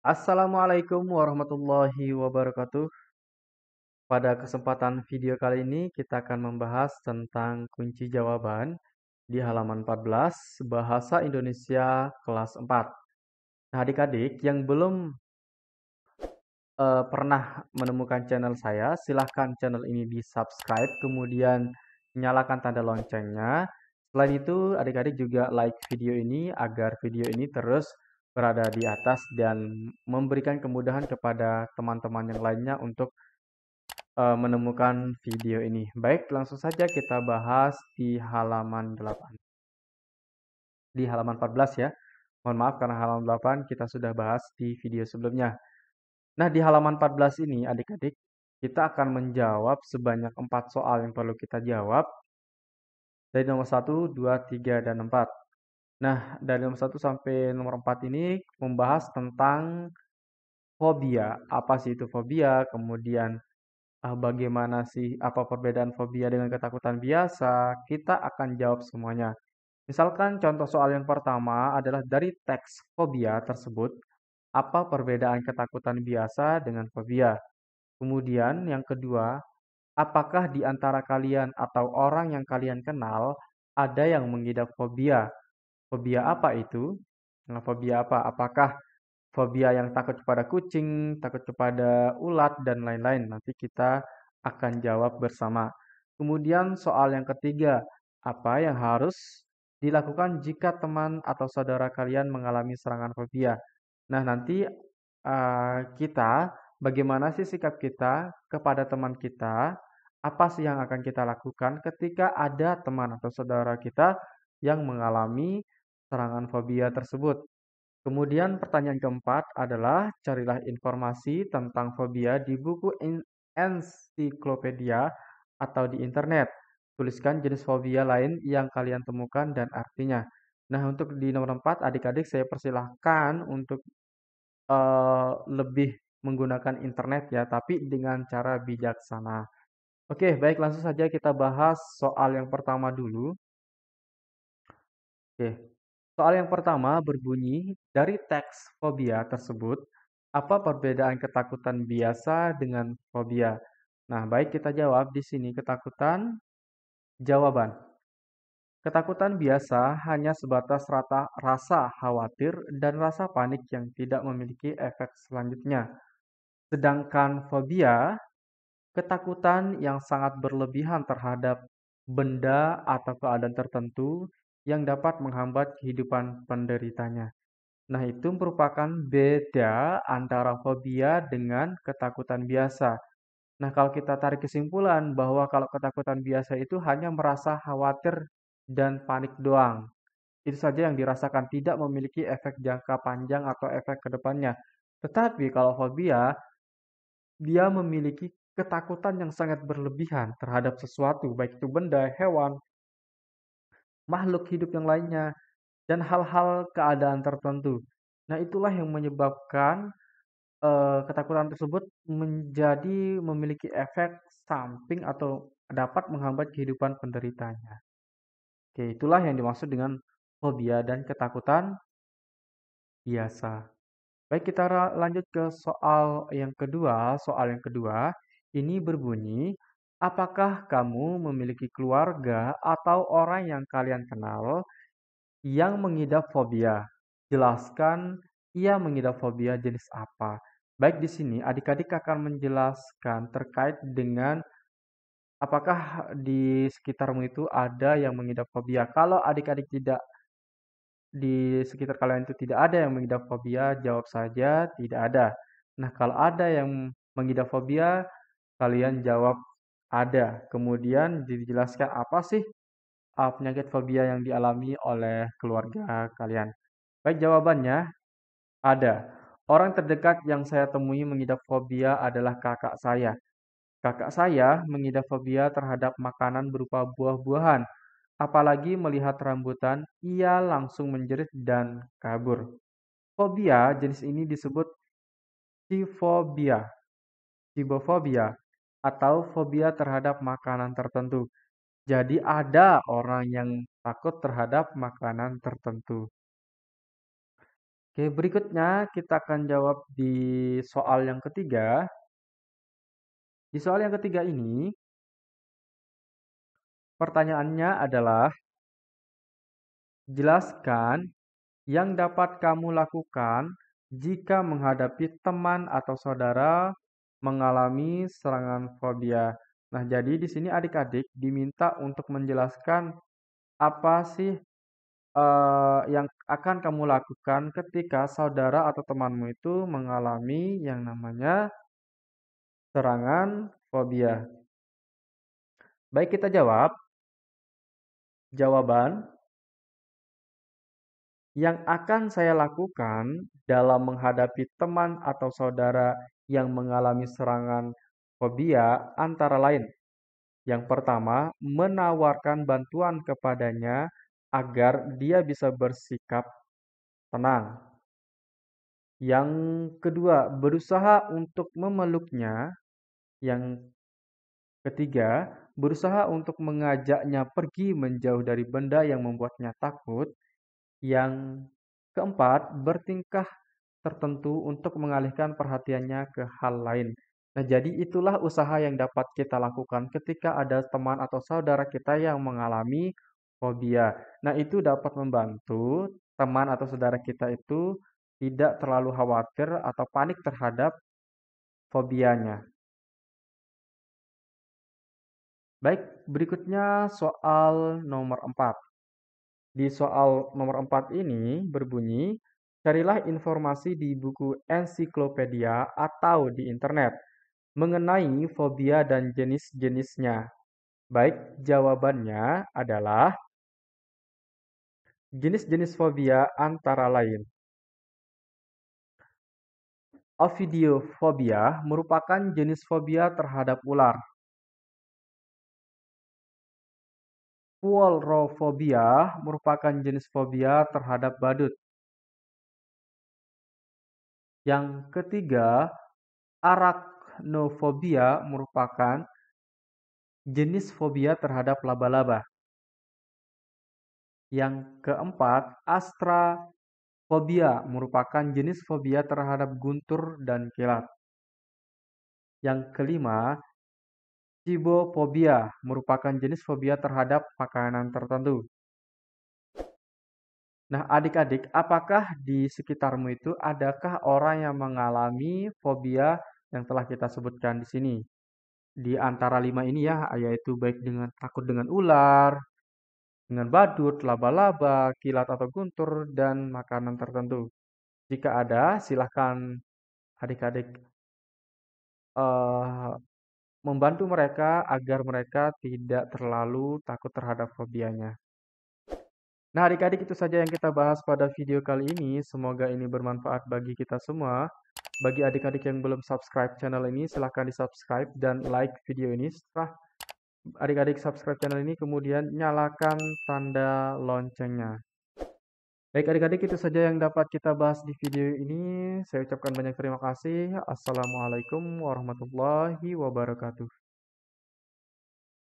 Assalamualaikum warahmatullahi wabarakatuh. Pada kesempatan video kali ini kita akan membahas tentang kunci jawaban di halaman 14 Bahasa Indonesia kelas 4. Nah, adik-adik yang belum pernah menemukan channel saya, silahkan channel ini di-subscribe, kemudian nyalakan tanda loncengnya. Selain itu, adik-adik juga like video ini agar video ini terus berada di atas dan memberikan kemudahan kepada teman-teman yang lainnya untuk menemukan video ini. Baik, langsung saja kita bahas di halaman 8. Di halaman 14 ya. Mohon maaf karena halaman 8 kita sudah bahas di video sebelumnya. Nah, di halaman 14 ini adik-adik, kita akan menjawab sebanyak 4 soal yang perlu kita jawab dari nomor 1, 2, 3, dan 4. Nah, dari nomor 1 sampai nomor 4 ini membahas tentang fobia. Apa sih itu fobia? Kemudian bagaimana sih, apa perbedaan fobia dengan ketakutan biasa? Kita akan jawab semuanya. Misalkan contoh soal yang pertama adalah dari teks fobia tersebut, apa perbedaan ketakutan biasa dengan fobia? Kemudian yang kedua, apakah di antara kalian atau orang yang kalian kenal ada yang mengidap fobia? Fobia apa itu? Nah, fobia apa? Apakah fobia yang takut kepada kucing, takut kepada ulat, dan lain-lain. Nanti kita akan jawab bersama. Kemudian soal yang ketiga, apa yang harus dilakukan jika teman atau saudara kalian mengalami serangan fobia? Nah, nanti kita, bagaimana sih sikap kita kepada teman kita? Apa sih yang akan kita lakukan ketika ada teman atau saudara kita yang mengalami serangan fobia tersebut? Kemudian pertanyaan keempat adalah carilah informasi tentang fobia di buku ensiklopedia atau di internet. Tuliskan jenis fobia lain yang kalian temukan dan artinya. Nah, untuk di nomor 4, adik-adik saya persilahkan untuk lebih menggunakan internet ya, tapi dengan cara bijaksana. Oke, baik langsung saja kita bahas soal yang pertama dulu. Oke, soal yang pertama berbunyi, dari teks fobia tersebut, apa perbedaan ketakutan biasa dengan fobia? Nah, baik kita jawab di sini ketakutan, jawaban. Ketakutan biasa hanya sebatas rasa khawatir dan rasa panik yang tidak memiliki efek selanjutnya. Sedangkan fobia, ketakutan yang sangat berlebihan terhadap benda atau keadaan tertentu yang dapat menghambat kehidupan penderitanya. Nah, itu merupakan beda antara fobia dengan ketakutan biasa. Nah, kalau kita tarik kesimpulan bahwa kalau ketakutan biasa itu hanya merasa khawatir dan panik doang. Itu saja yang dirasakan, tidak memiliki efek jangka panjang atau efek ke depannya. Tetapi kalau fobia, dia memiliki ketakutan yang sangat berlebihan terhadap sesuatu, baik itu benda, hewan, makhluk hidup yang lainnya, dan hal-hal keadaan tertentu. Nah, itulah yang menyebabkan ketakutan tersebut menjadi memiliki efek samping atau dapat menghambat kehidupan penderitanya. Oke, itulah yang dimaksud dengan fobia dan ketakutan biasa. Baik, kita lanjut ke soal yang kedua. Soal yang kedua ini berbunyi, apakah kamu memiliki keluarga atau orang yang kalian kenal yang mengidap fobia? Jelaskan ia mengidap fobia jenis apa. Baik, di sini adik-adik akan menjelaskan terkait dengan apakah di sekitarmu itu ada yang mengidap fobia. Kalau adik-adik tidak di sekitar kalian itu tidak ada yang mengidap fobia, jawab saja tidak ada. Nah, kalau ada yang mengidap fobia, kalian jawab ada. Kemudian dijelaskan apa sih penyakit fobia yang dialami oleh keluarga kalian. Baik, jawabannya ada. Orang terdekat yang saya temui mengidap fobia adalah kakak saya. Kakak saya mengidap fobia terhadap makanan berupa buah-buahan. Apalagi melihat rambutan, ia langsung menjerit dan kabur. Fobia jenis ini disebut tifobia, cibofobia, atau fobia terhadap makanan tertentu. Jadi ada orang yang takut terhadap makanan tertentu. Oke, berikutnya kita akan jawab di soal yang ketiga. Di soal yang ketiga ini, pertanyaannya adalah, jelaskan yang dapat kamu lakukan jika menghadapi teman atau saudara mengalami serangan fobia. Nah, jadi di sini adik-adik diminta untuk menjelaskan apa sih yang akan kamu lakukan ketika saudara atau temanmu itu mengalami yang namanya serangan fobia. Baik, kita jawab. Jawaban yang akan saya lakukan dalam menghadapi teman atau saudara yang mengalami serangan fobia antara lain. Yang pertama, menawarkan bantuan kepadanya agar dia bisa bersikap tenang. Yang kedua, berusaha untuk memeluknya. Yang ketiga, berusaha untuk mengajaknya pergi menjauh dari benda yang membuatnya takut. Yang keempat, bertingkah tertentu untuk mengalihkan perhatiannya ke hal lain. Nah, jadi itulah usaha yang dapat kita lakukan ketika ada teman atau saudara kita yang mengalami fobia. Nah, itu dapat membantu teman atau saudara kita itu tidak terlalu khawatir atau panik terhadap fobianya. Baik, berikutnya soal nomor 4. Di soal nomor 4 ini berbunyi, carilah informasi di buku ensiklopedia atau di internet mengenai fobia dan jenis-jenisnya. Baik, jawabannya adalah jenis-jenis fobia antara lain. Ovidiofobia merupakan jenis fobia terhadap ular. Puolrofobia merupakan jenis fobia terhadap badut. Yang ketiga, arachnofobia merupakan jenis fobia terhadap laba-laba. Yang keempat, astrafobia merupakan jenis fobia terhadap guntur dan kilat. Yang kelima, cibofobia merupakan jenis fobia terhadap makanan tertentu. Nah, adik-adik, apakah di sekitarmu itu adakah orang yang mengalami fobia yang telah kita sebutkan di sini? Di antara lima ini ya, yaitu baik dengan takut dengan ular, dengan badut, laba-laba, kilat atau guntur, dan makanan tertentu. Jika ada, silahkan adik-adik eh, membantu mereka agar mereka tidak terlalu takut terhadap fobianya. Nah, adik-adik itu saja yang kita bahas pada video kali ini. Semoga ini bermanfaat bagi kita semua. Bagi adik-adik yang belum subscribe channel ini, silahkan di-subscribe dan like video ini. Setelah adik-adik subscribe channel ini, kemudian nyalakan tanda loncengnya. Baik adik-adik, itu saja yang dapat kita bahas di video ini. Saya ucapkan banyak terima kasih. Assalamualaikum warahmatullahi wabarakatuh.